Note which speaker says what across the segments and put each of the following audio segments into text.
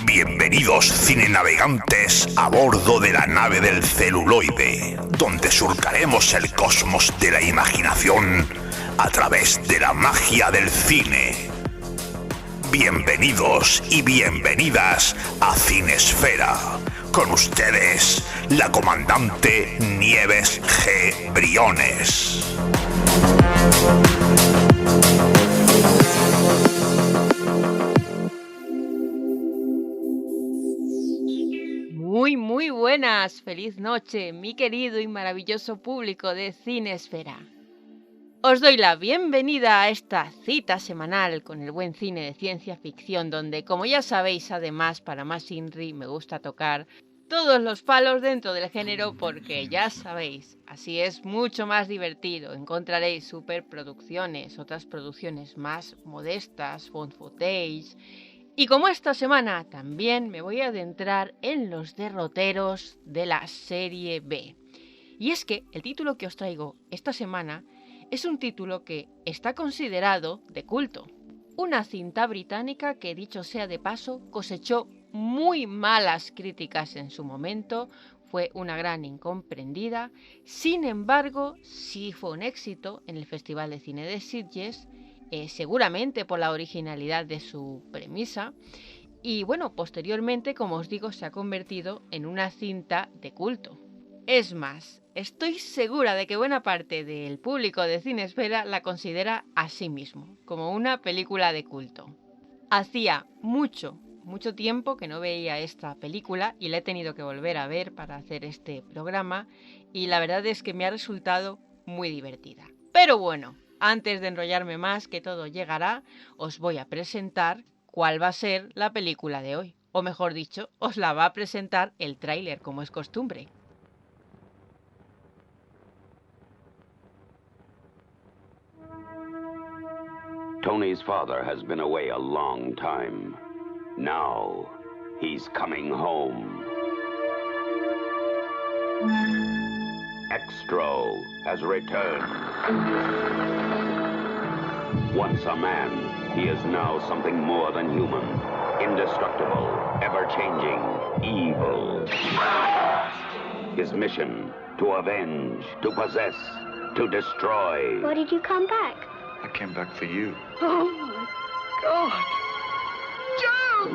Speaker 1: Bienvenidos cinenavegantes a bordo de la nave del celuloide, donde surcaremos el cosmos de la imaginación a través de la magia del cine. Bienvenidos y bienvenidas a Cinesfera. Con ustedes, la comandante Nieves G. Briones.
Speaker 2: Muy buenas, feliz noche, mi querido y maravilloso público de Cinesfera. Os doy la bienvenida a esta cita semanal con el buen cine de ciencia ficción, donde, como ya sabéis, además, para más INRI, me gusta tocar todos los palos dentro del género, porque ya sabéis, así es mucho más divertido. Encontraréis superproducciones, otras producciones más modestas, found footage. Y como esta semana también me voy a adentrar en los derroteros de la serie B. Y es que el título que os traigo esta semana es un título que está considerado de culto. Una cinta británica que, dicho sea de paso, cosechó muy malas críticas en su momento, fue una gran incomprendida. Sin embargo, sí fue un éxito en el Festival de Cine de Sitges, seguramente por la originalidad de su premisa, y bueno, posteriormente, como os digo, se ha convertido en una cinta de culto. Es más, estoy segura de que buena parte del público de Cinesfera la considera a sí mismo, como una película de culto. Hacía mucho tiempo que no veía esta película y la he tenido que volver a ver para hacer este programa, y la verdad es que me ha resultado muy divertida. Pero bueno, antes de enrollarme más, que todo llegará, os voy a presentar cuál va a ser la película de hoy. O mejor dicho, os la va a presentar el tráiler, como es costumbre.
Speaker 3: Tony's father has been away a long time. Now, he's coming home. Extro has returned. Once a man, he is now something more than human. Indestructible, ever-changing, evil. His mission, to avenge, to possess, to destroy.
Speaker 4: Why did you come back?
Speaker 5: I came back for you.
Speaker 4: Oh my God! Joe!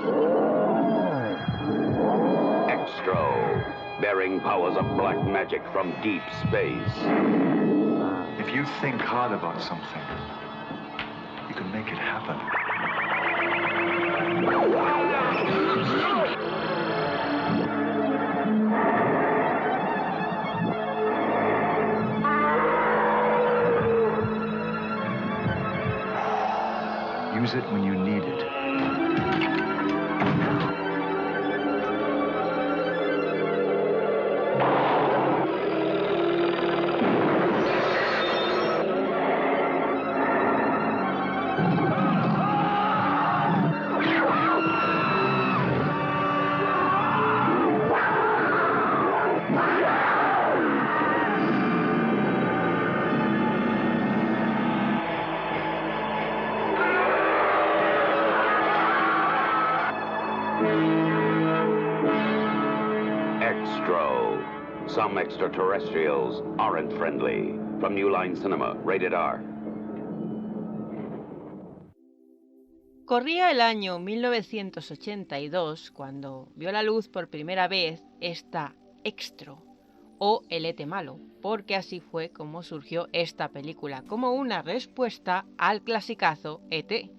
Speaker 3: Extro, bearing powers of black magic from deep space.
Speaker 5: If you think hard about something, you can make it happen. Use it when you need it.
Speaker 3: Extro. Some extraterrestrials aren't friendly. From New Line Cinema, rated R.
Speaker 2: Corría el año 1982 cuando vio la luz por primera vez esta Extro, o El E.T. malo, porque así fue como surgió esta película, como una respuesta al clasicazo E.T.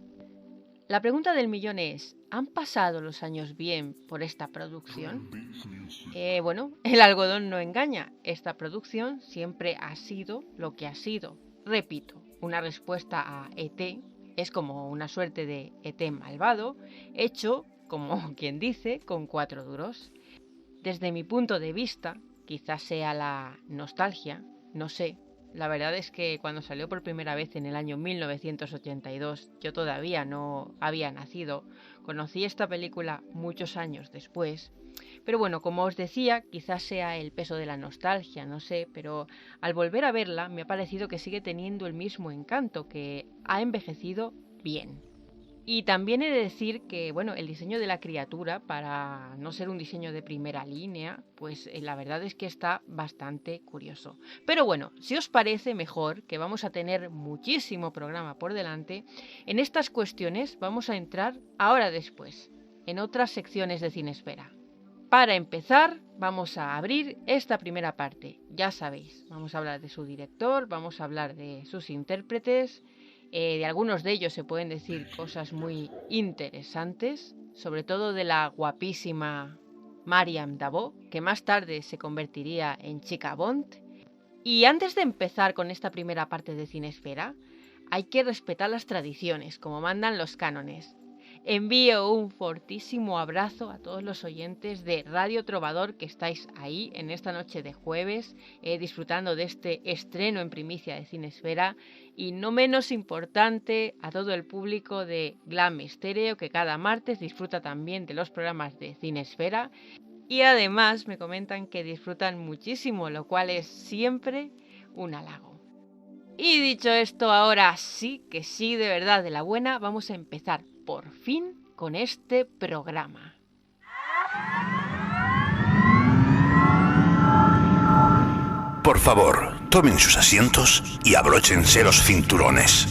Speaker 2: La pregunta del millón es, ¿han pasado los años bien por esta producción? Bueno, el algodón no engaña. Esta producción siempre ha sido lo que ha sido. Repito, una respuesta a E.T. es como una suerte de E.T. malvado, hecho, como quien dice, con 4 duros. Desde mi punto de vista, quizás sea la nostalgia, no sé. La verdad es que cuando salió por primera vez en el año 1982, yo todavía no había nacido. Conocí esta película muchos años después. Pero bueno, como os decía, quizás sea el peso de la nostalgia, no sé, pero al volver a verla me ha parecido que sigue teniendo el mismo encanto, que ha envejecido bien. Y también he de decir que, bueno, el diseño de la criatura, para no ser un diseño de primera línea, pues la verdad es que está bastante curioso. Pero bueno, si os parece mejor, que vamos a tener muchísimo programa por delante, en estas cuestiones vamos a entrar ahora después, en otras secciones de Cinesfera. Para empezar, vamos a abrir esta primera parte. Ya sabéis, vamos a hablar de su director, vamos a hablar de sus intérpretes. De algunos de ellos se pueden decir cosas muy interesantes, sobre todo de la guapísima Mariam Dabo, que más tarde se convertiría en Chica Bond. Y antes de empezar con esta primera parte de Cinesfera, hay que respetar las tradiciones, como mandan los cánones. Envío un fortísimo abrazo a todos los oyentes de Radio Trovador que estáis ahí en esta noche de jueves, disfrutando de este estreno en primicia de Cinesfera, y no menos importante a todo el público de Glam Stereo, que cada martes disfruta también de los programas de Cinesfera, y además me comentan que disfrutan muchísimo, lo cual es siempre un halago. Y dicho esto, ahora sí, que sí, de verdad, de la buena, vamos a empezar por fin con este programa.
Speaker 1: Por favor, tomen sus asientos y abróchense los cinturones.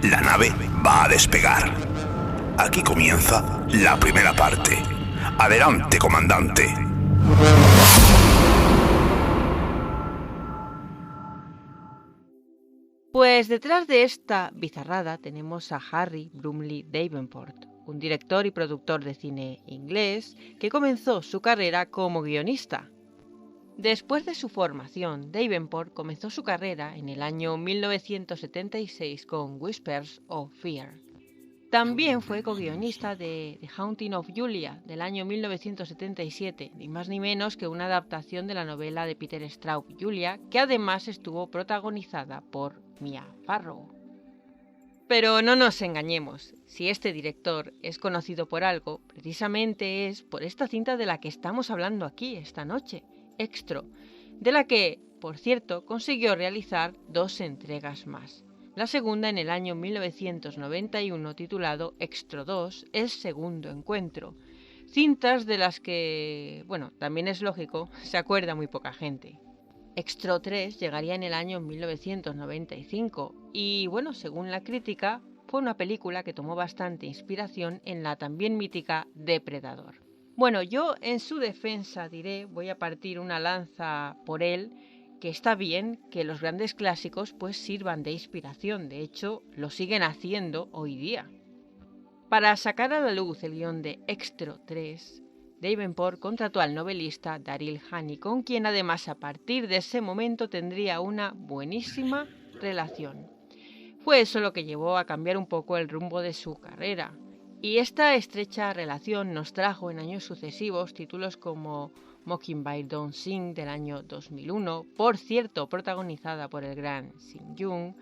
Speaker 1: La nave va a despegar. Aquí comienza la primera parte. Adelante, comandante.
Speaker 2: Pues detrás de esta bizarrada tenemos a Harry Brumley Davenport, un director y productor de cine inglés que comenzó su carrera como guionista. Después de su formación, Davenport comenzó su carrera en el año 1976 con Whispers of Fear. También fue co-guionista de The Haunting of Julia del año 1977, ni más ni menos que una adaptación de la novela de Peter Straub, Julia, que además estuvo protagonizada por Mia Farrow. Pero no nos engañemos, si este director es conocido por algo, precisamente es por esta cinta de la que estamos hablando aquí esta noche, Extro, de la que, por cierto, consiguió realizar 2 entregas más. La segunda en el año 1991 titulado Extro 2, El segundo encuentro. Cintas de las que, bueno, también es lógico, se acuerda muy poca gente. Extro 3 llegaría en el año 1995 y, bueno, según la crítica, fue una película que tomó bastante inspiración en la también mítica Depredador. Bueno, yo en su defensa diré, voy a partir una lanza por él, que está bien que los grandes clásicos pues sirvan de inspiración, de hecho lo siguen haciendo hoy día. Para sacar a la luz el guión de Extro 3, Davenport contrató al novelista Daryl Hanney, con quien además a partir de ese momento tendría una buenísima relación. Fue eso lo que llevó a cambiar un poco el rumbo de su carrera, y esta estrecha relación nos trajo en años sucesivos títulos como Mockingbird Don't Sing del año 2001, por cierto protagonizada por el gran Sean Young,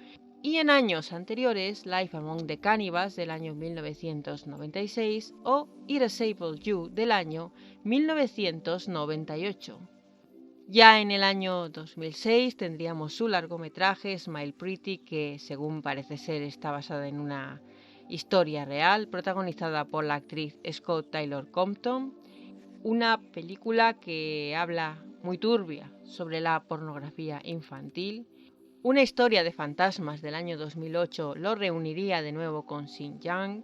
Speaker 2: y en años anteriores Life Among the Cannibals del año 1996 o Irreplaceable You del año 1998. Ya en el año 2006 tendríamos su largometraje Smile Pretty, que según parece ser está basada en una historia real, protagonizada por la actriz Scott Taylor Compton, una película que habla muy turbia sobre la pornografía infantil. Una historia de fantasmas del año 2008 lo reuniría de nuevo con Sean Young.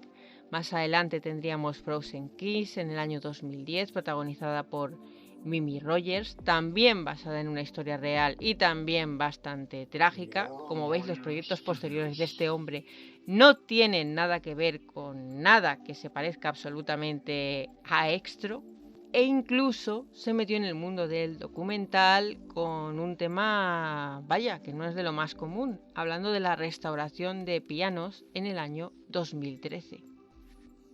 Speaker 2: Más adelante tendríamos Frozen Kiss en el año 2010, protagonizada por Mimi Rogers, también basada en una historia real y también bastante trágica. Como veis, los proyectos posteriores de este hombre no tienen nada que ver con nada que se parezca absolutamente a Extro, e incluso se metió en el mundo del documental con un tema, vaya, que no es de lo más común, hablando de la restauración de pianos en el año 2013.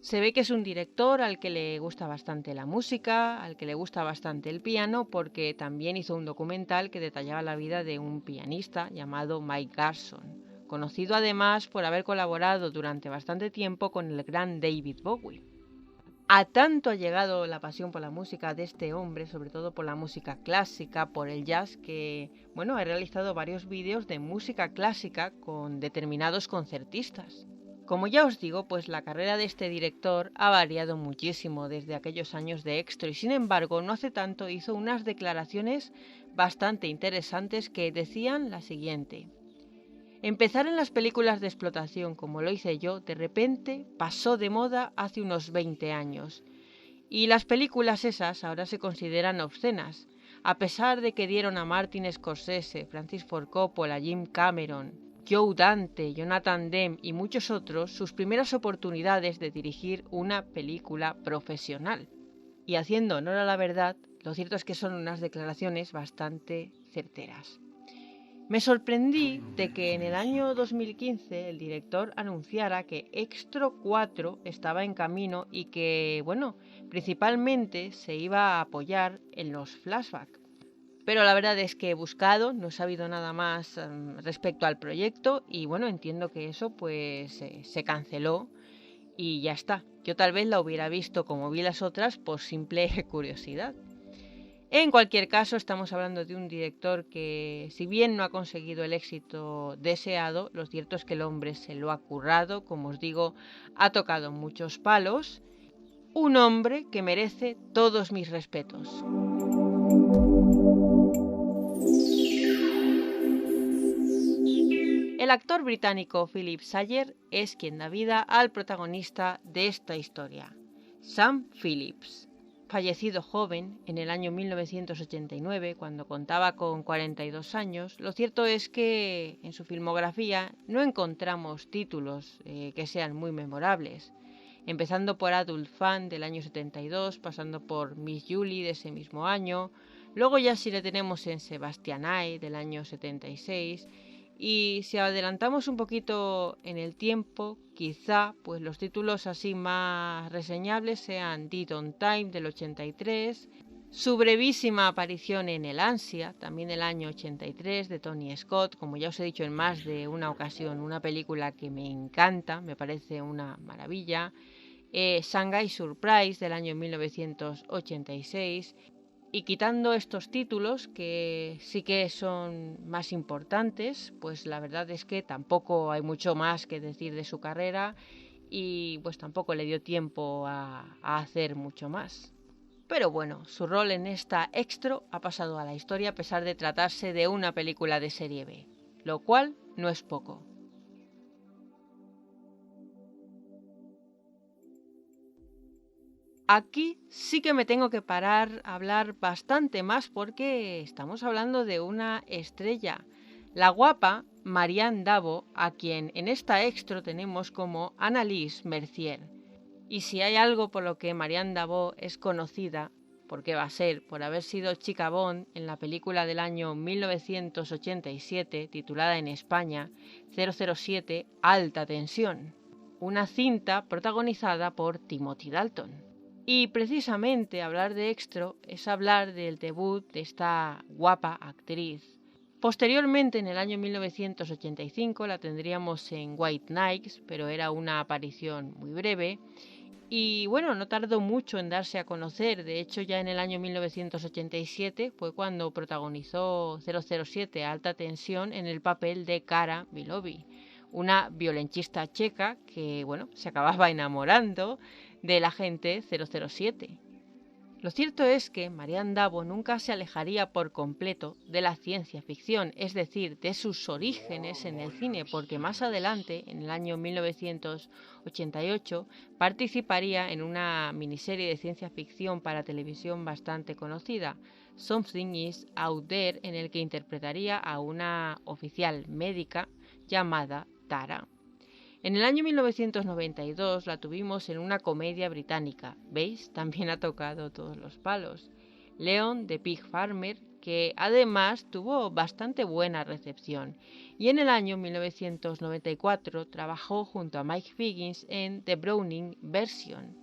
Speaker 2: Se ve que es un director al que le gusta bastante la música, al que le gusta bastante el piano, porque también hizo un documental que detallaba la vida de un pianista llamado Mike Garson, conocido además por haber colaborado durante bastante tiempo con el gran David Bowie. A tanto ha llegado la pasión por la música de este hombre, sobre todo por la música clásica, por el jazz, que, ha realizado varios vídeos de música clásica con determinados concertistas, Como ya os digo, pues la carrera de este director ha variado muchísimo desde aquellos años de Extro y sin embargo no hace tanto hizo unas declaraciones bastante interesantes que decían la siguiente: empezar en las películas de explotación como lo hice yo, de repente pasó de moda hace unos 20 años. Y las películas esas ahora se consideran obscenas, a pesar de que dieron a Martin Scorsese, Francis Ford Coppola, Jim Cameron, Joe Dante, Jonathan Demme y muchos otros sus primeras oportunidades de dirigir una película profesional. Y haciendo honor a la verdad, lo cierto es que son unas declaraciones bastante certeras. Me sorprendí de que en el año 2015 el director anunciara que Extro 4 estaba en camino y que, principalmente se iba a apoyar en los flashbacks. Pero la verdad es que he buscado, no he sabido nada más respecto al proyecto y entiendo que eso pues se canceló y ya está. Yo tal vez la hubiera visto como vi las otras por simple curiosidad. En cualquier caso, estamos hablando de un director que, si bien no ha conseguido el éxito deseado, lo cierto es que el hombre se lo ha currado, como os digo, ha tocado muchos palos. Un hombre que merece todos mis respetos. El actor británico Philip Sawyer es quien da vida al protagonista de esta historia, Sam Phillips. Fallecido joven en el año 1989, cuando contaba con 42 años, lo cierto es que en su filmografía no encontramos títulos que sean muy memorables. Empezando por Adult Fan del año 72, pasando por Miss Julie de ese mismo año, luego ya sí le tenemos en Sebastianai del año 76, y si adelantamos un poquito en el tiempo, quizá pues los títulos así más reseñables sean Dead on Time del 83, su brevísima aparición en El Ansia, también del año 83, de Tony Scott, como ya os he dicho en más de una ocasión, una película que me encanta, me parece una maravilla, Shanghai Surprise del año 1986, y quitando estos títulos, que sí que son más importantes, pues la verdad es que tampoco hay mucho más que decir de su carrera y pues tampoco le dio tiempo a hacer mucho más. Pero bueno, su rol en esta Extro ha pasado a la historia a pesar de tratarse de una película de serie B, lo cual no es poco. Aquí sí que me tengo que parar a hablar bastante más porque estamos hablando de una estrella, la guapa Marianne Davo, a quien en esta Extro tenemos como Annalise Mercier. Y si hay algo por lo que Marianne Davo es conocida, porque va a ser por haber sido chica Bond en la película del año 1987 titulada en España 007 Alta Tensión, una cinta protagonizada por Timothy Dalton. Y precisamente hablar de Extro es hablar del debut de esta guapa actriz. Posteriormente, en el año 1985, la tendríamos en White Nights, pero era una aparición muy breve. Y no tardó mucho en darse a conocer. De hecho, ya en el año 1987 fue cuando protagonizó 007 Alta Tensión en el papel de Kara Milovy, una violenchista checa que, se acababa enamorando del agente 007. Lo cierto es que Marianne Davo nunca se alejaría por completo de la ciencia ficción, es decir, de sus orígenes en el cine, porque más adelante, en el año 1988, participaría en una miniserie de ciencia ficción para televisión bastante conocida, Something Is Out There, en el que interpretaría a una oficial médica llamada Tara. En el año 1992 la tuvimos en una comedia británica, ¿veis? También ha tocado todos los palos, Leon the Pig Farmer, que además tuvo bastante buena recepción. Y en el año 1994 trabajó junto a Mike Higgins en The Browning Version.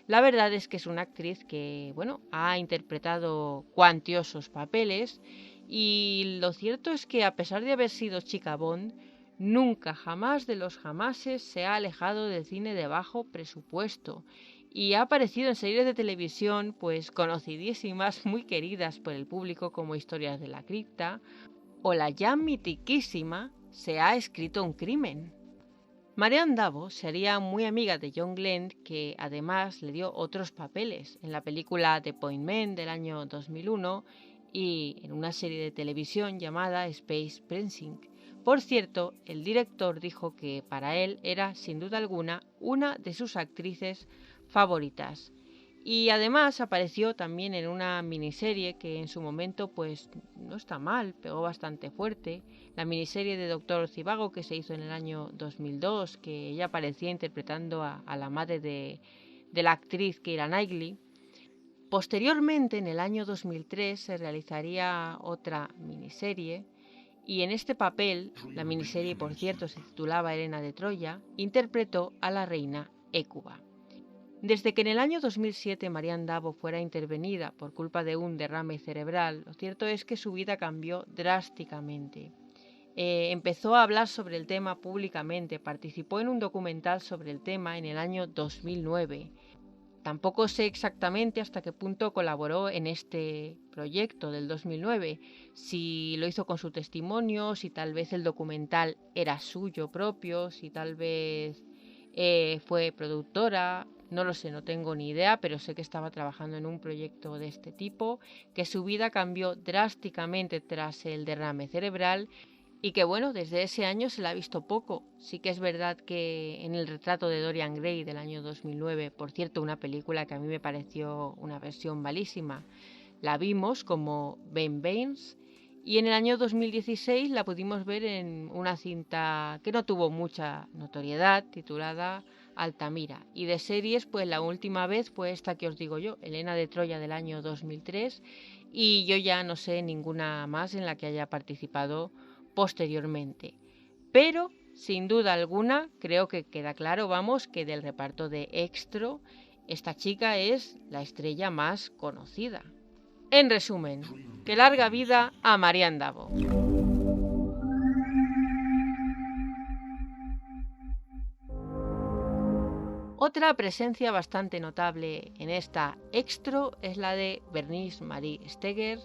Speaker 2: La verdad es que es una actriz que, ha interpretado cuantiosos papeles y lo cierto es que a pesar de haber sido chica Bond, nunca jamás de los jamases se ha alejado del cine de bajo presupuesto y ha aparecido en series de televisión pues conocidísimas, muy queridas por el público como Historias de la Cripta o la ya mitiquísima Se ha escrito un crimen. Marianne Davo sería muy amiga de John Glenn, que además le dio otros papeles en la película The Appointment del año 2001 y en una serie de televisión llamada Space Precinct. Por cierto, el director dijo que para él era, sin duda alguna, una de sus actrices favoritas. Y además apareció también en una miniserie que en su momento pues no está mal, pegó bastante fuerte. La miniserie de Doctor Zhivago que se hizo en el año 2002, que ella aparecía interpretando a la madre de la actriz Keira Knightley. Posteriormente, en el año 2003, se realizaría otra miniserie y en este papel, la miniserie por cierto se titulaba Helena de Troya, interpretó a la reina Hécuba. Desde que en el año 2007 Marianne Davo fuera intervenida por culpa de un derrame cerebral, lo cierto es que su vida cambió drásticamente. Empezó a hablar sobre el tema públicamente, participó en un documental sobre el tema en el año 2009. Tampoco sé exactamente hasta qué punto colaboró en este proyecto del 2009, si lo hizo con su testimonio, si tal vez el documental era suyo propio, si tal vez fue productora. No lo sé, no tengo ni idea, pero sé que estaba trabajando en un proyecto de este tipo, que su vida cambió drásticamente tras el derrame cerebral y que bueno, desde ese año se la ha visto poco. Sí que es verdad que en el retrato de Dorian Gray del año 2009, por cierto, una película que a mí me pareció una versión malísima, la vimos como Ben Baines. Y en el año 2016 la pudimos ver en una cinta que no tuvo mucha notoriedad, titulada Altamira. Y de series, pues la última vez fue esta que os digo yo, Helena de Troya del año 2003. Y yo ya no sé ninguna más en la que haya participado posteriormente. Pero, sin duda alguna, creo que queda claro, vamos, que del reparto de Extra, esta chica es la estrella más conocida. En resumen, que larga vida a Marianne Davo. Otra presencia bastante notable en esta Extra es la de Bernice Marie Steger,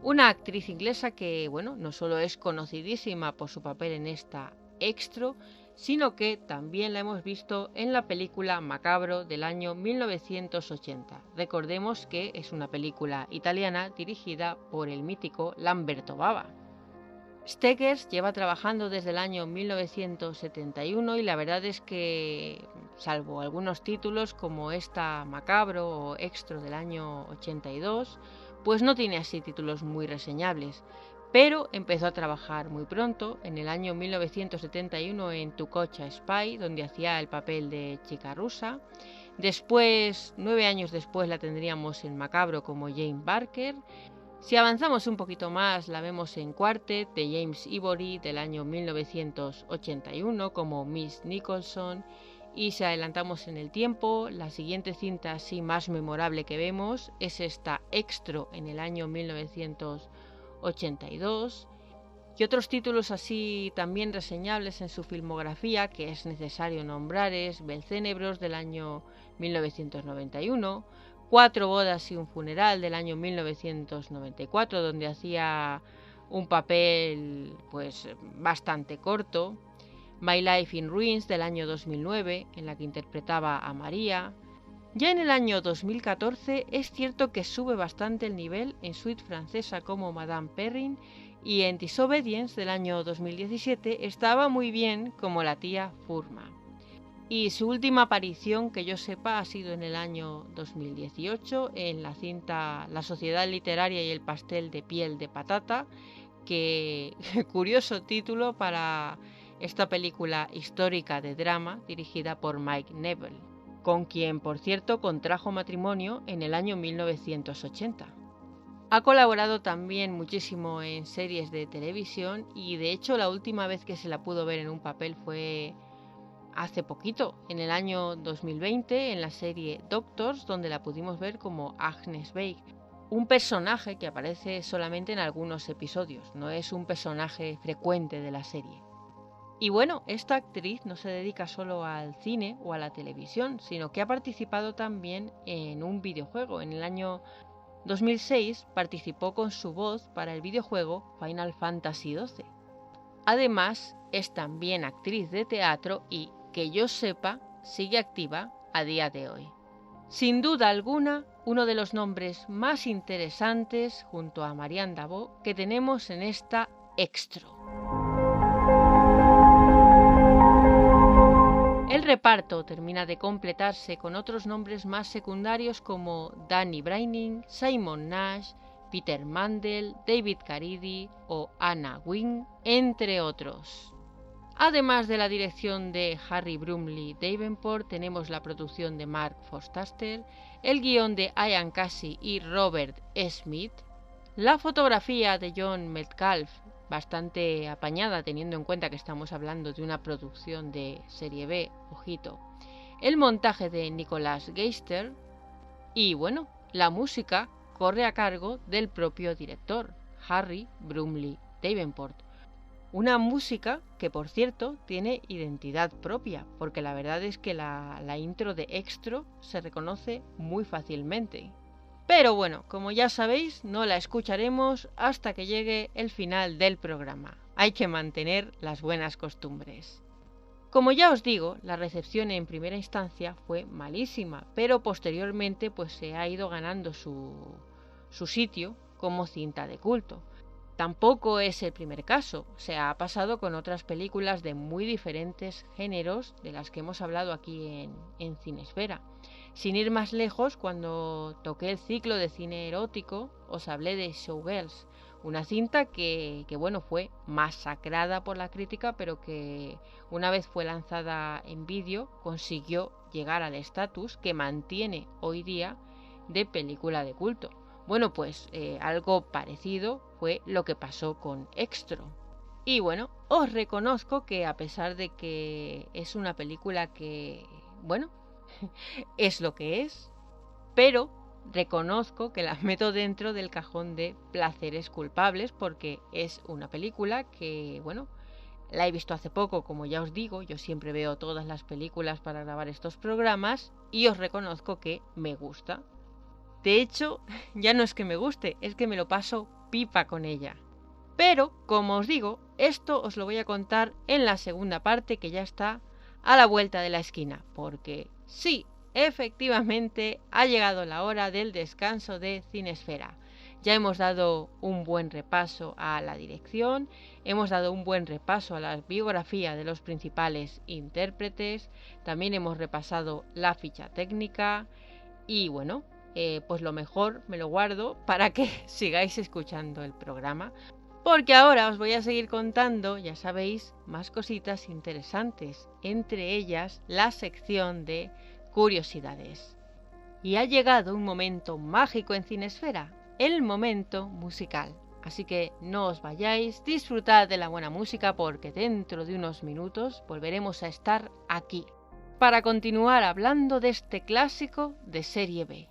Speaker 2: una actriz inglesa que, bueno, no solo es conocidísima por su papel en esta Extra, sino que también la hemos visto en la película Macabro del año 1980. Recordemos que es una película italiana dirigida por el mítico Lamberto Bava. Steger lleva trabajando desde el año 1971 y la verdad es que, salvo algunos títulos como esta Macabro o Extra del año 82, pues no tiene así títulos muy reseñables. Pero empezó a trabajar muy pronto, en el año 1971 en Tu Cocha Spy, donde hacía el papel de chica rusa. Después, 9 años después, la tendríamos en Macabro como Jane Barker. Si avanzamos un poquito más, la vemos en Quartet de James Ivory del año 1981 como Miss Nicholson. Y si adelantamos en el tiempo, la siguiente cinta así más memorable que vemos es esta Extra en el año 1982. Y otros títulos así también reseñables en su filmografía que es necesario nombrar es Belcénebros del año 1991, 4 bodas y un funeral del año 1994, donde hacía un papel pues bastante corto, My Life in Ruins del año 2009, en la que interpretaba a María. Ya en el año 2014 es cierto que sube bastante el nivel en Suite francesa como Madame Perrine y en Disobedience del año 2017 estaba muy bien como la tía Furma. Y su última aparición, que yo sepa, ha sido en el año 2018 en la cinta La Sociedad Literaria y el pastel de piel de patata, que curioso título para esta película histórica de drama dirigida por Mike Neville, con quien, por cierto, contrajo matrimonio en el año 1980. Ha colaborado también muchísimo en series de televisión y de hecho la última vez que se la pudo ver en un papel fue hace poquito, en el año 2020, en la serie Doctors, donde la pudimos ver como Agnes Bay, un personaje que aparece solamente en algunos episodios, no es un personaje frecuente de la serie. Y bueno, esta actriz no se dedica solo al cine o a la televisión, sino que ha participado también en un videojuego. En el año 2006 participó con su voz para el videojuego Final Fantasy XII. Además, es también actriz de teatro y que yo sepa, sigue activa a día de hoy. Sin duda alguna, uno de los nombres más interesantes, junto a Marianne Dabo, que tenemos en esta Extro. El reparto termina de completarse con otros nombres más secundarios como Danny Braining, Simon Nash, Peter Mandel, David Caridi o Anna Wing, entre otros. Además de la dirección de Harry Brumley Davenport, tenemos la producción de Mark Forster, el guión de Ian Casey y Robert Smith, la fotografía de John Metcalf, bastante apañada teniendo en cuenta que estamos hablando de una producción de serie B, ojito, el montaje de Nicholas Geister y bueno, la música corre a cargo del propio director, Harry Brumley Davenport. Una música que, por cierto, tiene identidad propia, porque la verdad es que la intro de Extro se reconoce muy fácilmente. Pero bueno, como ya sabéis, no la escucharemos hasta que llegue el final del programa. Hay que mantener las buenas costumbres. Como ya os digo, la recepción en primera instancia fue malísima, pero posteriormente pues se ha ido ganando su sitio como cinta de culto. Tampoco es el primer caso, se ha pasado con otras películas de muy diferentes géneros de las que hemos hablado aquí en Cinesfera. Sin ir más lejos, cuando toqué el ciclo de cine erótico, os hablé de Showgirls, una cinta que bueno, fue masacrada por la crítica, pero que una vez fue lanzada en vídeo consiguió llegar al estatus que mantiene hoy día de película de culto. Bueno, pues algo parecido fue lo que pasó con Extro. Y bueno, os reconozco que a pesar de que es una película que, bueno, es lo que es, pero reconozco que la meto dentro del cajón de placeres culpables porque es una película que, bueno, la he visto hace poco, como ya os digo, yo siempre veo todas las películas para grabar estos programas y os reconozco que me gusta. De hecho, ya no es que me guste, es que me lo paso pipa con ella. Pero, como os digo, esto os lo voy a contar en la segunda parte que ya está a la vuelta de la esquina, porque sí, efectivamente ha llegado la hora del descanso de Cinesfera. Ya hemos dado un buen repaso a la dirección, hemos dado un buen repaso a la biografía de los principales intérpretes, también hemos repasado la ficha técnica y bueno, pues lo mejor me lo guardo para que sigáis escuchando el programa, porque ahora os voy a seguir contando, ya sabéis, más cositas interesantes, entre ellas la sección de curiosidades. Y ha llegado un momento mágico en Cinesfera, el momento musical. Así que no os vayáis, disfrutad de la buena música porque dentro de unos minutos volveremos a estar aquí para continuar hablando de este clásico de serie B.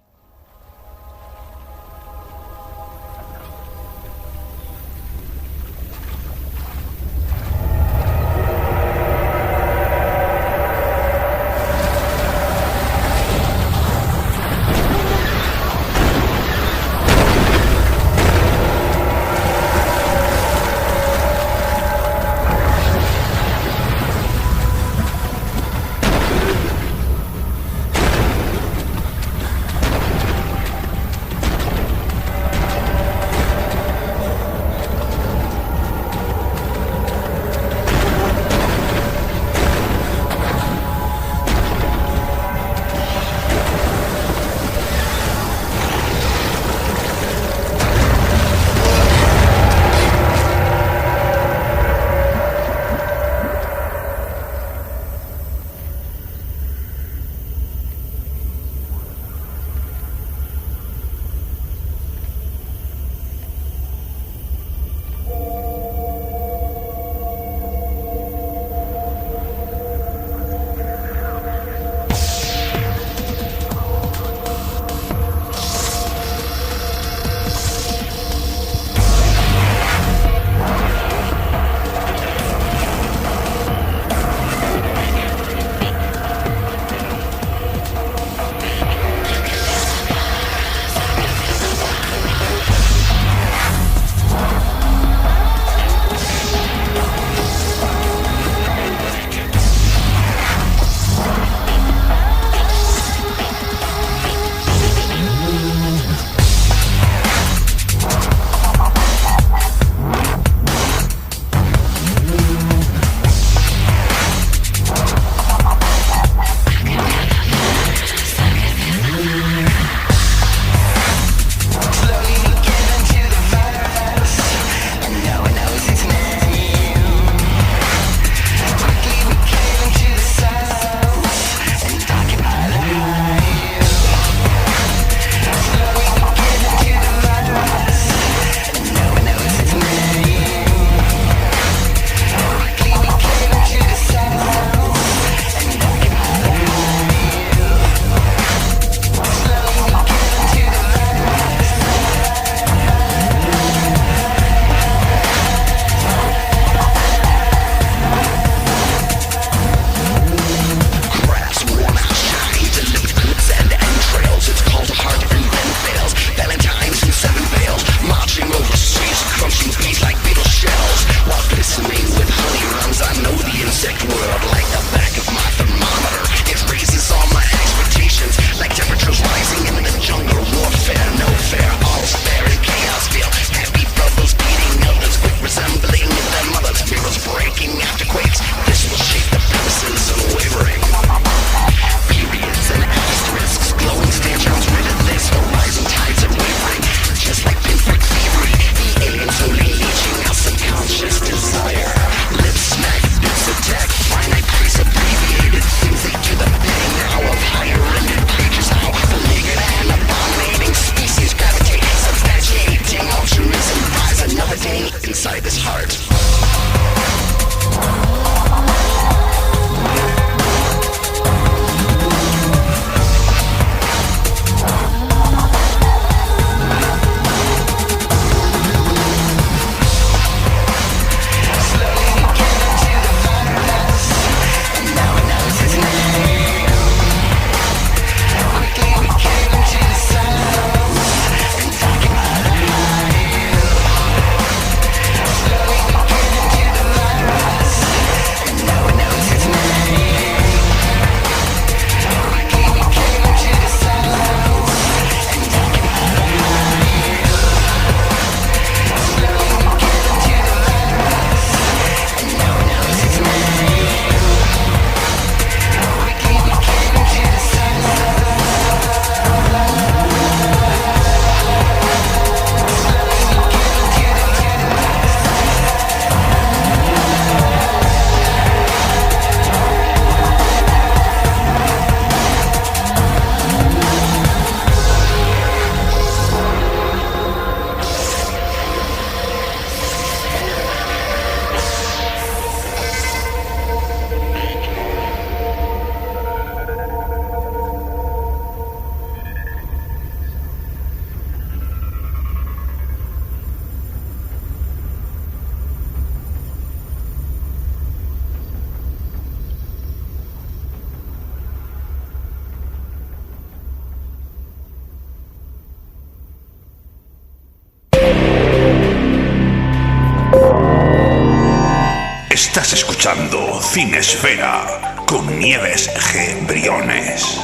Speaker 1: Estás escuchando Cinesfera con Nieves G. Briones.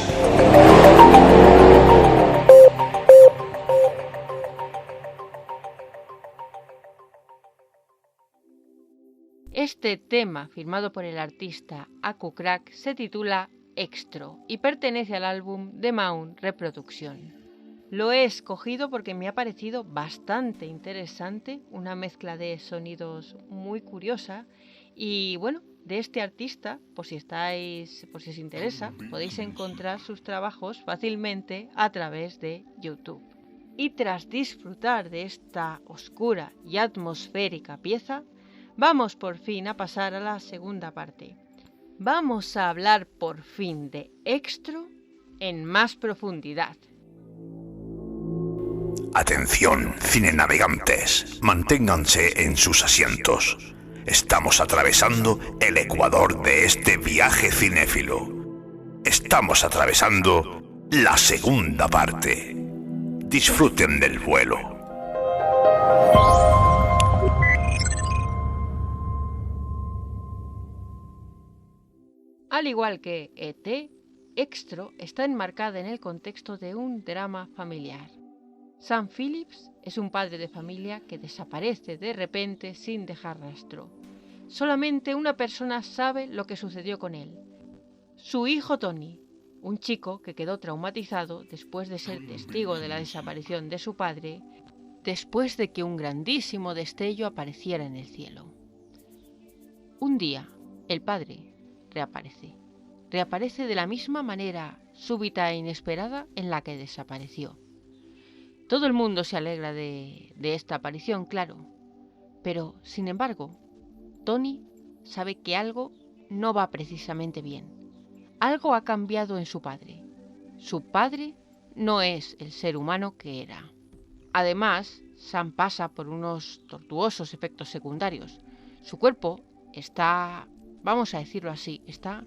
Speaker 2: Este tema, firmado por el artista Aku Crack, se titula Extro y pertenece al álbum The Mount Reproduction. Lo he escogido porque me ha parecido bastante interesante, una mezcla de sonidos muy curiosa y bueno, de este artista, por si os interesa, podéis encontrar sus trabajos fácilmente a través de YouTube. Y tras disfrutar de esta oscura y atmosférica pieza, vamos por fin a pasar a la segunda parte. Vamos a hablar por fin de Extro en más profundidad.
Speaker 1: Atención, cinenavegantes, manténganse en sus asientos. Estamos atravesando el ecuador de este viaje cinéfilo. Estamos atravesando la segunda parte. Disfruten del vuelo.
Speaker 2: Al igual que E.T., Extro está enmarcada en el contexto de un drama familiar. Sam Phillips es un padre de familia que desaparece de repente sin dejar rastro. Solamente una persona sabe lo que sucedió con él. Su hijo Tony, un chico que quedó traumatizado después de ser testigo de la desaparición de su padre, después de que un grandísimo destello apareciera en el cielo. Un día, el padre reaparece. Reaparece de la misma manera súbita e inesperada en la que desapareció. Todo el mundo se alegra de esta aparición, claro. Pero, sin embargo, Tony sabe que algo no va precisamente bien. Algo ha cambiado en su padre. Su padre no es el ser humano que era. Además, Sam pasa por unos tortuosos efectos secundarios. Su cuerpo está, vamos a decirlo así, está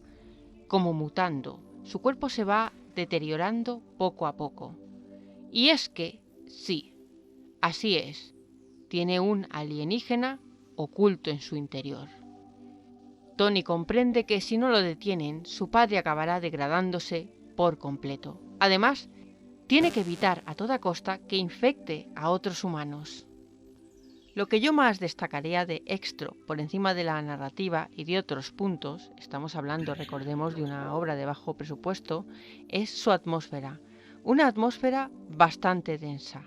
Speaker 2: como mutando. Su cuerpo se va deteriorando poco a poco. Y es que, sí, así es, tiene un alienígena oculto en su interior. Tony comprende que si no lo detienen, su padre acabará degradándose por completo. Además, tiene que evitar a toda costa que infecte a otros humanos. Lo que yo más destacaría de Extro, por encima de la narrativa y de otros puntos, estamos hablando, recordemos, de una obra de bajo presupuesto, es su atmósfera. Una atmósfera bastante densa.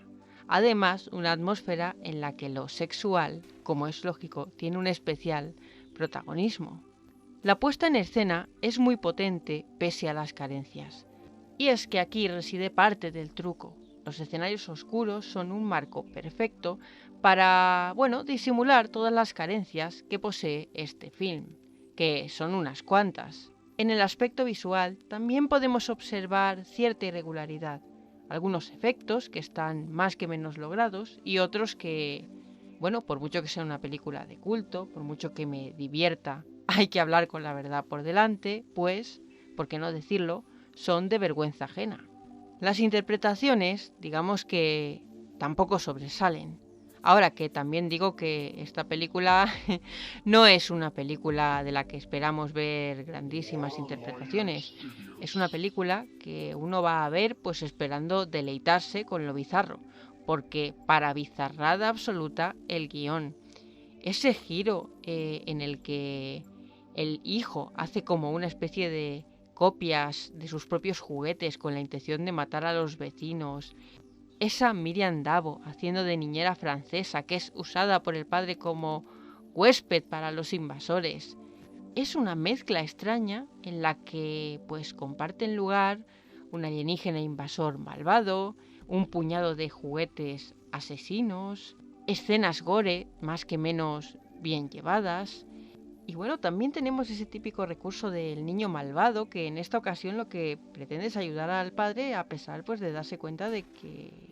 Speaker 2: Además, una atmósfera en la que lo sexual, como es lógico, tiene un especial protagonismo. La puesta en escena es muy potente pese a las carencias. Y es que aquí reside parte del truco. Los escenarios oscuros son un marco perfecto para, disimular todas las carencias que posee este film, que son unas cuantas. En el aspecto visual también podemos observar cierta irregularidad, algunos efectos que están más que menos logrados y otros que, por mucho que sea una película de culto, por mucho que me divierta, hay que hablar con la verdad por delante, pues, ¿por qué no decirlo?, son de vergüenza ajena. Las interpretaciones, digamos que tampoco sobresalen. Ahora que también digo que esta película no es una película de la que esperamos ver grandísimas interpretaciones. Es una película que uno va a ver pues esperando deleitarse con lo bizarro, porque para bizarrada absoluta el guión. Ese giro en el que el hijo hace como una especie de copias de sus propios juguetes con la intención de matar a los vecinos. Esa Miriam Davo haciendo de niñera francesa que es usada por el padre como huésped para los invasores. Es una mezcla extraña en la que pues comparten lugar un alienígena invasor malvado, un puñado de juguetes asesinos, escenas gore más que menos bien llevadas. Y también tenemos ese típico recurso del niño malvado que en esta ocasión lo que pretende es ayudar al padre a pesar pues de darse cuenta de que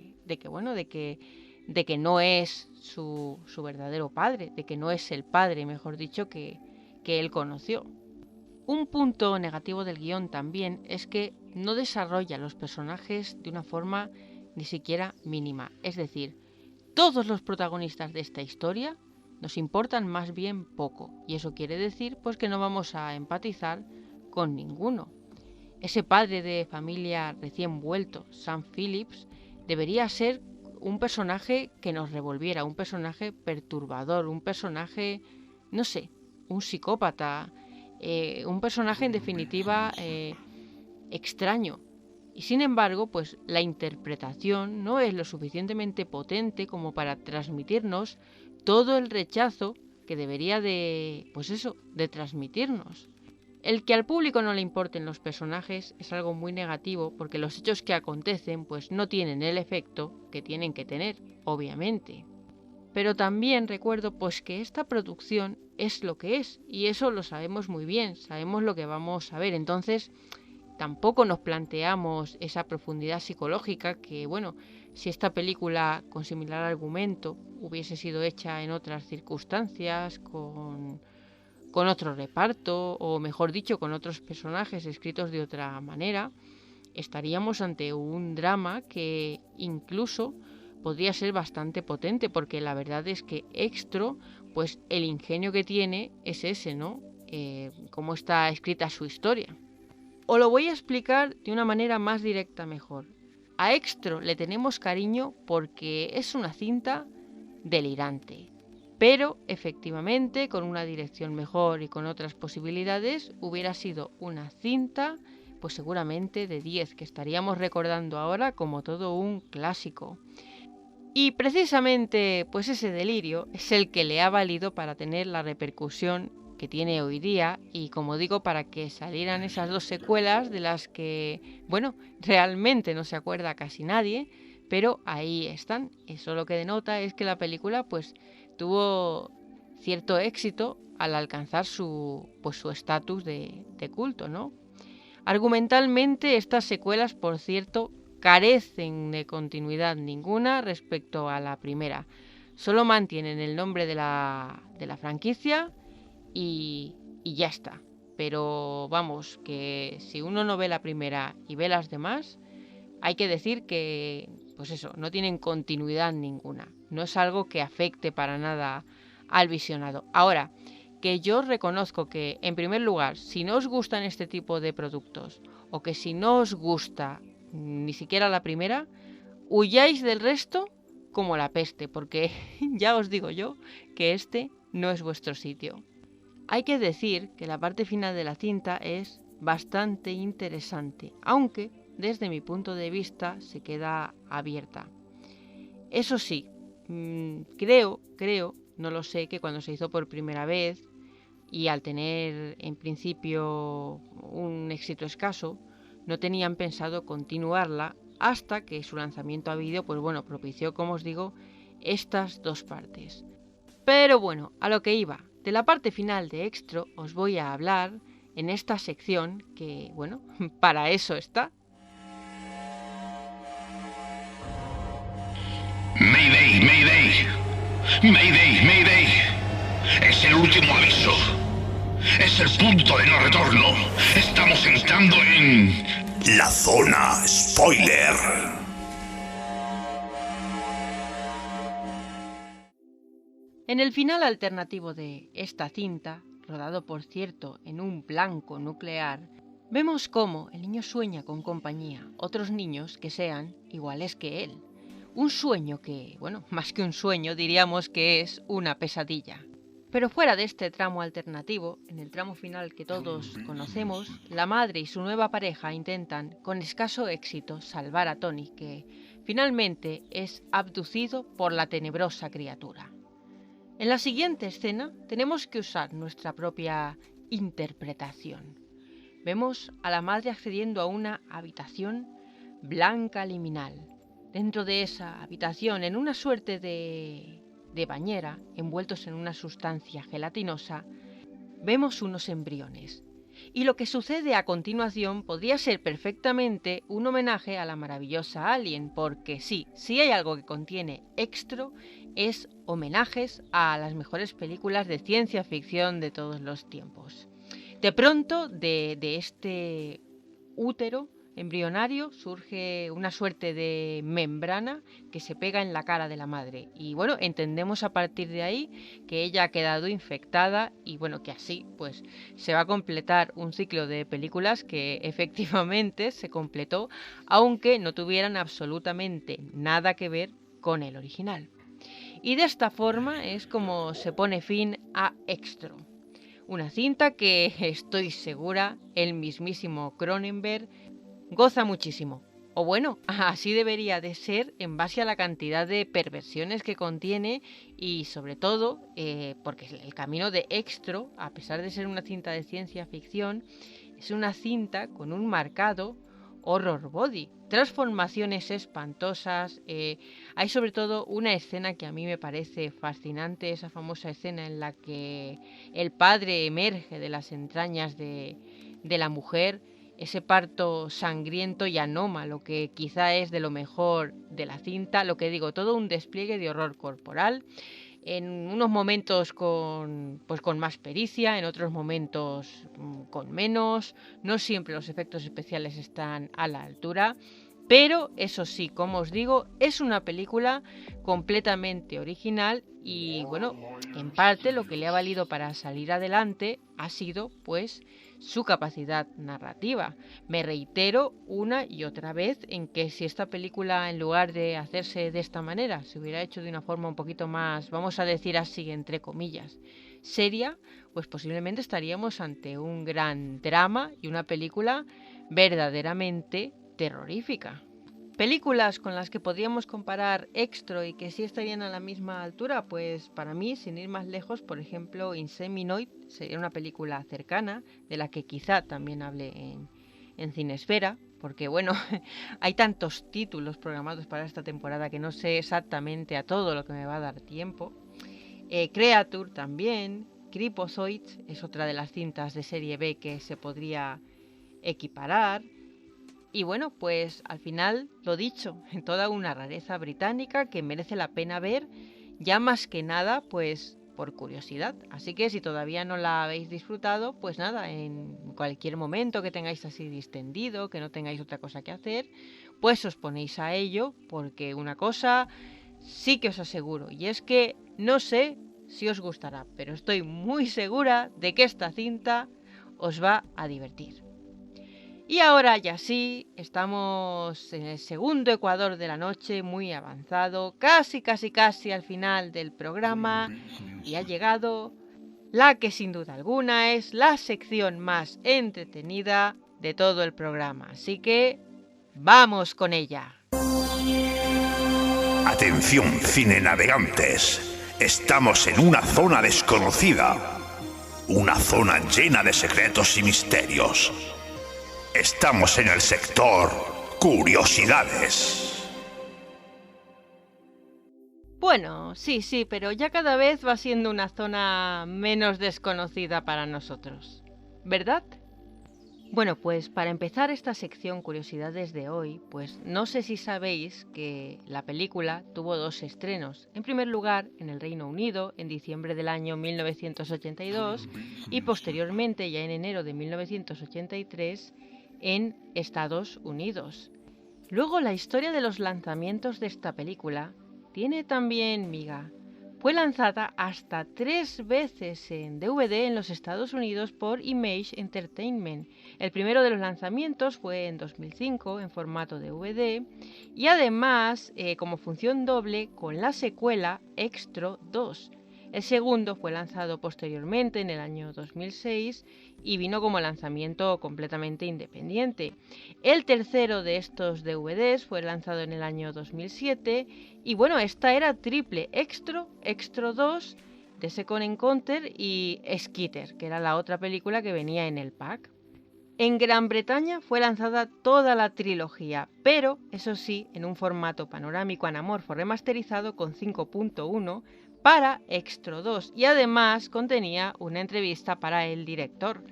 Speaker 2: no es su verdadero padre, de que no es el padre, mejor dicho, que él conoció. Un punto negativo del guión también es que no desarrolla los personajes de una forma ni siquiera mínima. Es decir, todos los protagonistas de esta historia nos importan más bien poco, y eso quiere decir pues que no vamos a empatizar con ninguno. Ese padre de familia recién vuelto, Sam Phillips, debería ser un personaje que nos revolviera, un personaje perturbador, un personaje, no sé, un psicópata, un personaje en definitiva extraño. Y sin embargo, pues la interpretación no es lo suficientemente potente como para transmitirnos todo el rechazo que debería de, pues eso, de transmitirnos. El que al público no le importen los personajes es algo muy negativo porque los hechos que acontecen pues no tienen el efecto que tienen que tener, obviamente. Pero también recuerdo pues que esta producción es lo que es y eso lo sabemos muy bien, sabemos lo que vamos a ver, entonces tampoco nos planteamos esa profundidad psicológica que, bueno, si esta película con similar argumento hubiese sido hecha en otras circunstancias, con otro reparto, o mejor dicho, con otros personajes escritos de otra manera, estaríamos ante un drama que incluso podría ser bastante potente, porque la verdad es que Extro, pues el ingenio que tiene es ese, ¿no? Cómo está escrita su historia. Os lo voy a explicar de una manera más directa mejor. A Extro le tenemos cariño porque es una cinta delirante. Pero, efectivamente, con una dirección mejor y con otras posibilidades, hubiera sido una cinta, pues seguramente de 10, que estaríamos recordando ahora como todo un clásico. Y precisamente, pues ese delirio es el que le ha valido para tener la repercusión que tiene hoy día y, como digo, para que salieran esas 2 secuelas de las que, bueno, realmente no se acuerda casi nadie, pero ahí están. Eso lo que denota es que la película, pues, tuvo cierto éxito al alcanzar su estatus de culto, ¿no? Argumentalmente, estas secuelas, por cierto, carecen de continuidad ninguna respecto a la primera. Solo mantienen el nombre de la franquicia y ya está. Pero vamos, que si uno no ve la primera y ve las demás, hay que decir que, pues eso, no tienen continuidad ninguna. No es algo que afecte para nada al visionado. Ahora, que yo reconozco que, en primer lugar, si no os gustan este tipo de productos, o que si no os gusta ni siquiera la primera, huyáis del resto como la peste, porque ya os digo yo que este no es vuestro sitio. Hay que decir que la parte final de la cinta es bastante interesante, aunque desde mi punto de vista se queda abierta. Eso sí, creo, no lo sé, que cuando se hizo por primera vez y al tener en principio un éxito escaso, no tenían pensado continuarla hasta que su lanzamiento a vídeo, pues bueno, propició, como os digo, estas 2 partes. Pero bueno, a lo que iba. De la parte final de Extro os voy a hablar en esta sección que, bueno, para eso está.
Speaker 1: Mayday, Mayday. Mayday, Mayday. Es el último aviso. Es el punto de no retorno. Estamos entrando en... la zona spoiler.
Speaker 2: En el final alternativo de esta cinta, rodado por cierto en un blanco nuclear, vemos cómo el niño sueña con compañía, otros niños que sean iguales que él. Un sueño que, bueno, más que un sueño, diríamos que es una pesadilla. Pero fuera de este tramo alternativo, en el tramo final que todos conocemos, la madre y su nueva pareja intentan, con escaso éxito, salvar a Tony, que finalmente es abducido por la tenebrosa criatura. En la siguiente escena tenemos que usar nuestra propia interpretación. Vemos a la madre accediendo a una habitación blanca liminal. Dentro de esa habitación, en una suerte de bañera, envueltos en una sustancia gelatinosa, vemos unos embriones. Y lo que sucede a continuación podría ser perfectamente un homenaje a la maravillosa Alien, porque sí, si hay algo que contiene Extro, es homenajes a las mejores películas de ciencia ficción de todos los tiempos. De pronto, de este útero embrionario surge una suerte de membrana que se pega en la cara de la madre. Y bueno, entendemos a partir de ahí que ella ha quedado infectada y bueno, que así pues se va a completar un ciclo de películas que efectivamente se completó, aunque no tuvieran absolutamente nada que ver con el original. Y de esta forma es como se pone fin a Extro. Una cinta que estoy segura el mismísimo Cronenberg goza muchísimo. O bueno, así debería de ser en base a la cantidad de perversiones que contiene y sobre todo porque el camino de Extro, a pesar de ser una cinta de ciencia ficción, es una cinta con un marcado horror body, transformaciones espantosas. Hay sobre todo una escena que a mí me parece fascinante, esa famosa escena en la que el padre emerge de las entrañas de la mujer, ese parto sangriento y anómalo que quizá es de lo mejor de la cinta. Lo que digo, todo un despliegue de horror corporal, en unos momentos con más pericia, en otros momentos con menos. No siempre los efectos especiales están a la altura, pero eso sí, como os digo, es una película completamente original y bueno, en parte lo que le ha valido para salir adelante ha sido pues su capacidad narrativa. Me reitero una y otra vez en que si esta película, en lugar de hacerse de esta manera, se hubiera hecho de una forma un poquito más, vamos a decir así, entre comillas, seria, pues posiblemente estaríamos ante un gran drama y una película verdaderamente terrorífica. Películas con las que podríamos comparar Extro y que sí estarían a la misma altura, pues para mí, sin ir más lejos, por ejemplo, Inseminoid sería una película cercana, de la que quizá también hable en Cinesfera, porque bueno, hay tantos títulos programados para esta temporada que no sé exactamente a todo lo que me va a dar tiempo. Creature también, Creepozoid es otra de las cintas de serie B que se podría equiparar. Y bueno, pues al final, lo dicho, en toda una rareza británica que merece la pena ver, ya más que nada, pues por curiosidad. Así que si todavía no la habéis disfrutado, pues nada, en cualquier momento que tengáis así distendido, que no tengáis otra cosa que hacer, pues os ponéis a ello, porque una cosa sí que os aseguro, y es que no sé si os gustará, pero estoy muy segura de que esta cinta os va a divertir. Y ahora ya sí, estamos en el segundo ecuador de la noche, muy avanzado, casi al final del programa, y ha llegado la que sin duda alguna es la sección más entretenida de todo el programa. Así que ¡vamos con ella!
Speaker 1: Atención, cinenavegantes. Estamos en una zona desconocida. Una zona llena de secretos y misterios. Estamos en el sector Curiosidades.
Speaker 2: Bueno, sí, pero ya cada vez va siendo una zona menos desconocida para nosotros, ¿verdad? Bueno, pues para empezar esta sección Curiosidades de hoy, pues no sé si sabéis que la película tuvo dos estrenos. En primer lugar, en el Reino Unido, en diciembre del año 1982, y posteriormente, ya en enero de 1983, en Estados Unidos. Luego, la historia de los lanzamientos de esta película tiene también miga. Fue lanzada hasta 3 veces en DVD en los Estados Unidos por Image Entertainment. El primero de los lanzamientos fue en 2005 en formato DVD y además como función doble con la secuela Extro 2. El segundo fue lanzado posteriormente en el año 2006 y vino como lanzamiento completamente independiente. El tercero de estos DVDs fue lanzado en el año 2007 y bueno, esta era triple: Extro 2, The Second Encounter y Skitter, que era la otra película que venía en el pack. En Gran Bretaña fue lanzada toda la trilogía, pero eso sí, en un formato panorámico anamorfo remasterizado con 5.1 para Extro 2 y además contenía una entrevista para el director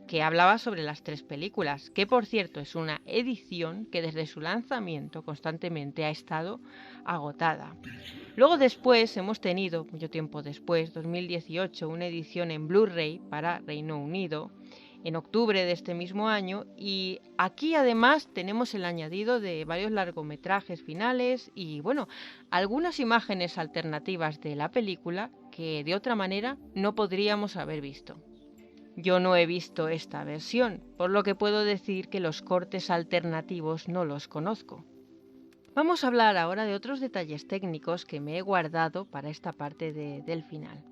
Speaker 2: que hablaba sobre las 3 películas, que por cierto es una edición que desde su lanzamiento constantemente ha estado agotada. Luego después hemos tenido, mucho tiempo después, 2018, una edición en Blu-ray para Reino Unido en octubre de este mismo año, y aquí además tenemos el añadido de varios largometrajes finales y bueno, algunas imágenes alternativas de la película que de otra manera no podríamos haber visto. Yo no he visto esta versión, por lo que puedo decir que los cortes alternativos no los conozco. Vamos a hablar ahora de otros detalles técnicos que me he guardado para esta parte del final.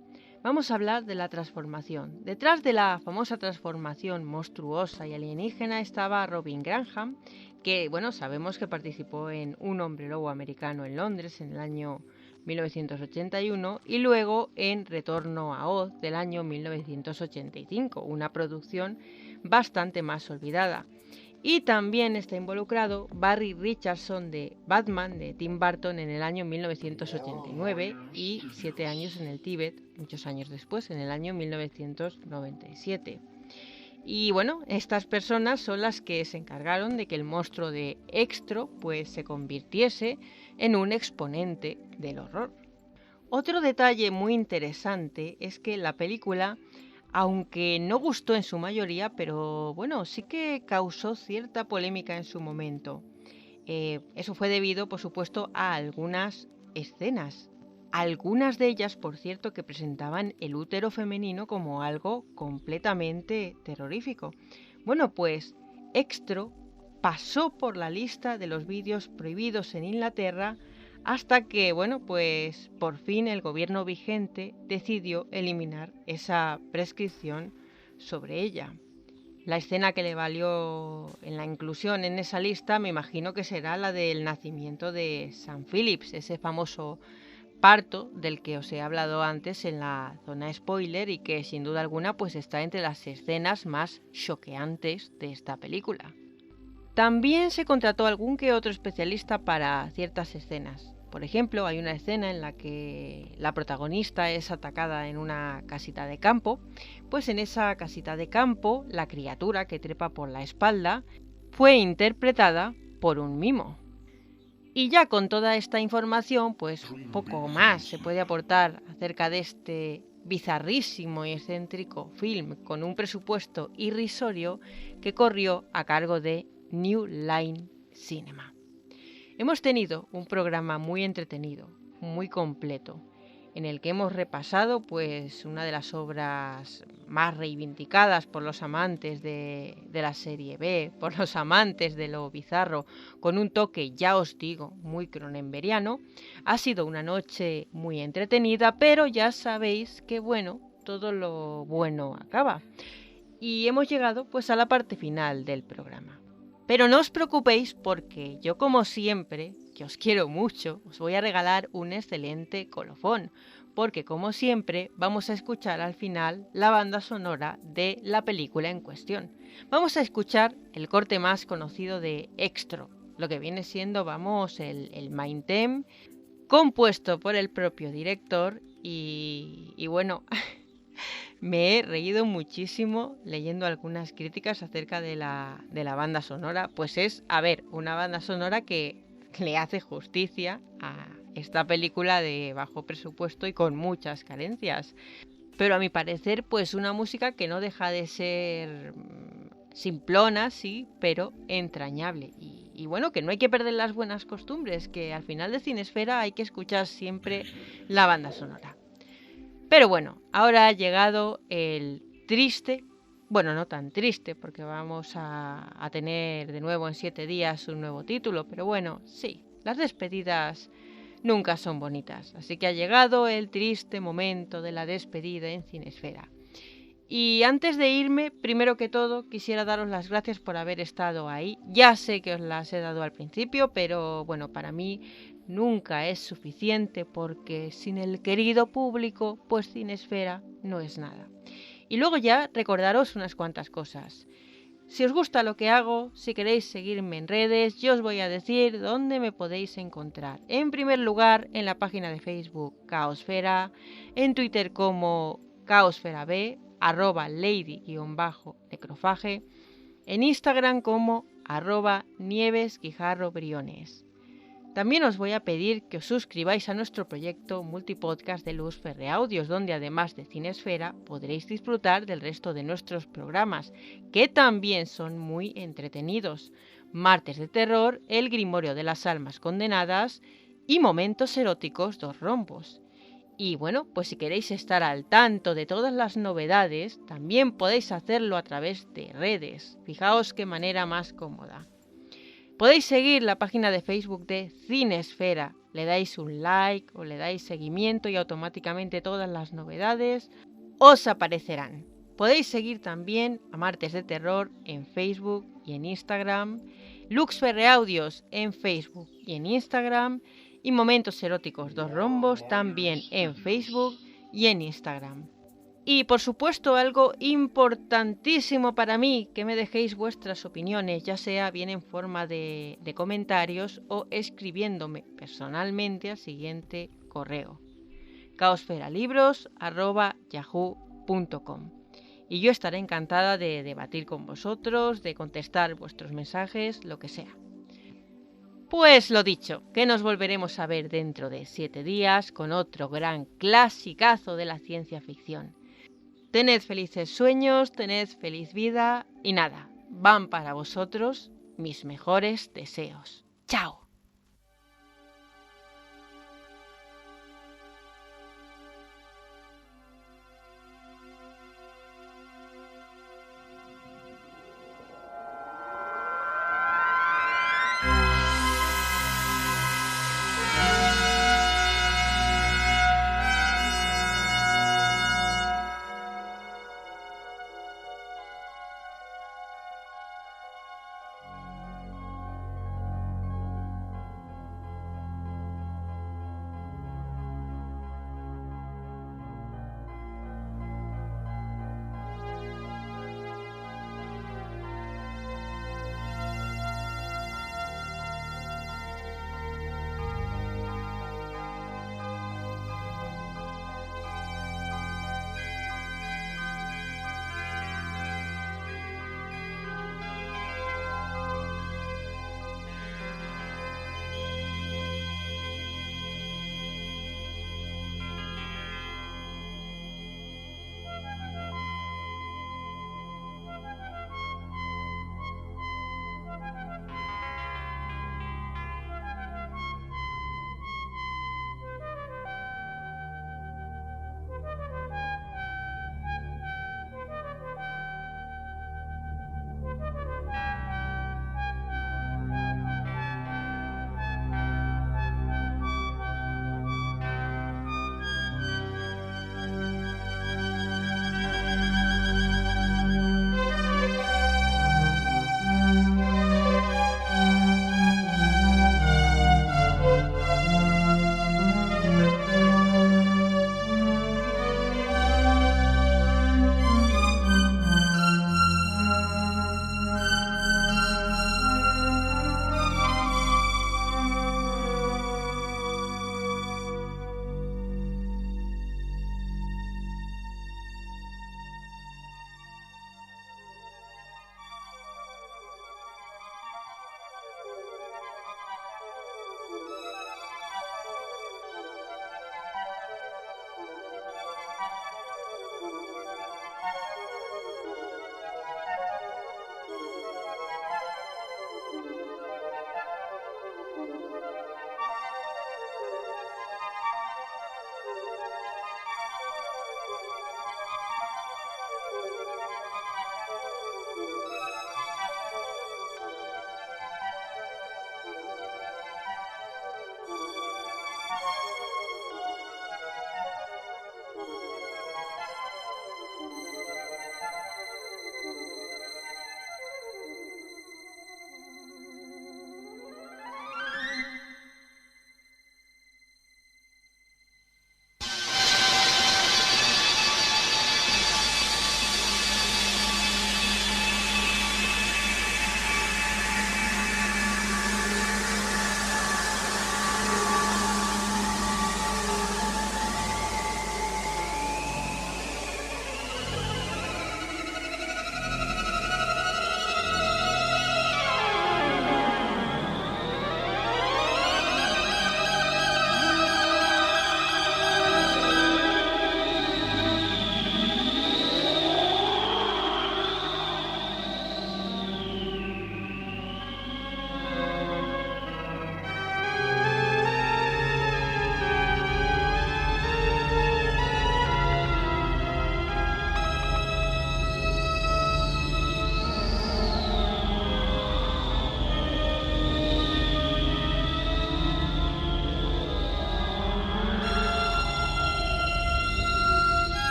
Speaker 2: Vamos a hablar de la transformación. Detrás de la famosa transformación monstruosa y alienígena estaba Robin Graham, que bueno, sabemos que participó en Un hombre lobo americano en Londres en el año 1981 y luego en Retorno a Oz del año 1985, una producción bastante más olvidada. Y también está involucrado Barry Richardson de Batman de Tim Burton en el año 1989 y 7 años en el Tíbet, muchos años después, en el año 1997. Y bueno, estas personas son las que se encargaron de que el monstruo de Extro pues se convirtiese en un exponente del horror. Otro detalle muy interesante es que la película, aunque no gustó en su mayoría, pero bueno, sí que causó cierta polémica en su momento. Eso fue debido, por supuesto, a algunas escenas. Algunas de ellas, por cierto, que presentaban el útero femenino como algo completamente terrorífico. Bueno, pues Extro pasó por la lista de los vídeos prohibidos en Inglaterra hasta que, bueno, pues por fin el gobierno vigente decidió eliminar esa prescripción sobre ella. La escena que le valió en la inclusión en esa lista me imagino que será la del nacimiento de Sam Phillips, ese famoso parto del que os he hablado antes en la zona spoiler y que sin duda alguna pues está entre las escenas más choqueantes de esta película. También se contrató algún que otro especialista para ciertas escenas. Por ejemplo, hay una escena en la que la protagonista es atacada en una casita de campo, pues en esa casita de campo la criatura que trepa por la espalda fue interpretada por un mimo. Y ya con toda esta información, pues poco más se puede aportar acerca de este bizarrísimo y excéntrico film con un presupuesto irrisorio que corrió a cargo de New Line Cinema. Hemos tenido un programa muy entretenido, muy completo, en el que hemos repasado pues una de las obras más reivindicadas por los amantes de la serie B, por los amantes de lo bizarro, con un toque, ya os digo, muy cronenberiano. Ha sido una noche muy entretenida, pero ya sabéis que bueno, todo lo bueno acaba. Y hemos llegado pues a la parte final del programa. Pero no os preocupéis porque yo, como siempre, que os quiero mucho, os voy a regalar un excelente colofón, porque como siempre vamos a escuchar al final la banda sonora de la película en cuestión. Vamos a escuchar el corte más conocido de Extro, lo que viene siendo, vamos, el main theme, compuesto por el propio director y bueno... Me he reído muchísimo leyendo algunas críticas acerca de la banda sonora. Pues es, a ver, una banda sonora que le hace justicia a esta película de bajo presupuesto y con muchas carencias. Pero a mi parecer, pues una música que no deja de ser simplona, sí, pero entrañable. Y bueno, que no hay que perder las buenas costumbres, que al final de Cinesfera hay que escuchar siempre la banda sonora. Pero bueno, ahora ha llegado el triste, bueno, no tan triste, porque vamos a tener de nuevo en 7 días un nuevo título, pero bueno, sí, las despedidas nunca son bonitas, así que ha llegado el triste momento de la despedida en Cinesfera. Y antes de irme, primero que todo, quisiera daros las gracias por haber estado ahí. Ya sé que os las he dado al principio, pero bueno, para mí nunca es suficiente porque sin el querido público, pues Cinesfera no es nada. Y luego ya recordaros unas cuantas cosas. Si os gusta lo que hago, si queréis seguirme en redes, yo os voy a decir dónde me podéis encontrar. En primer lugar, en la página de Facebook Caosfera, en Twitter como CaosferaB, @lady_necrofage, en Instagram como @nievesguijarrobriones. También os voy a pedir que os suscribáis a nuestro proyecto multipodcast de Luz Ferre Audios, donde además de Cinesfera podréis disfrutar del resto de nuestros programas, que también son muy entretenidos. Martes de Terror, El Grimorio de las Almas Condenadas y Momentos Eróticos 2 Rombos. Y bueno, pues si queréis estar al tanto de todas las novedades, también podéis hacerlo a través de redes. Fijaos qué manera más cómoda. Podéis seguir la página de Facebook de Cinesfera. Le dais un like o le dais seguimiento y automáticamente todas las novedades os aparecerán. Podéis seguir también a Martes de Terror en Facebook y en Instagram, Lux Ferre Audios en Facebook y en Instagram, y Momentos Eróticos 2 Rombos también en Facebook y en Instagram. Y por supuesto algo importantísimo para mí, que me dejéis vuestras opiniones, ya sea bien en forma de comentarios o escribiéndome personalmente al siguiente correo: caosferalibros@yahoo.com. Y yo estaré encantada de debatir con vosotros, de contestar vuestros mensajes, lo que sea. Pues lo dicho, que nos volveremos a ver dentro de 7 días con otro gran clasicazo de la ciencia ficción. Tened felices sueños, tened feliz vida y nada, van para vosotros mis mejores deseos. ¡Chao!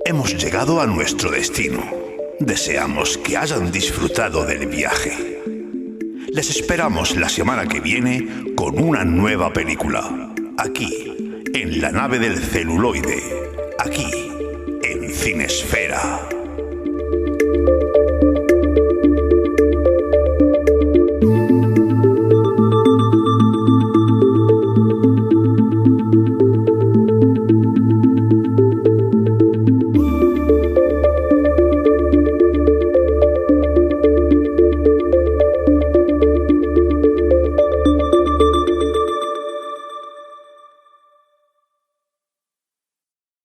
Speaker 1: hemos llegado a nuestro destino. Deseamos que hayan disfrutado del viaje. Les esperamos la semana que viene con una nueva película. Aquí, en la nave del celuloide. Aquí, en Cinesfera.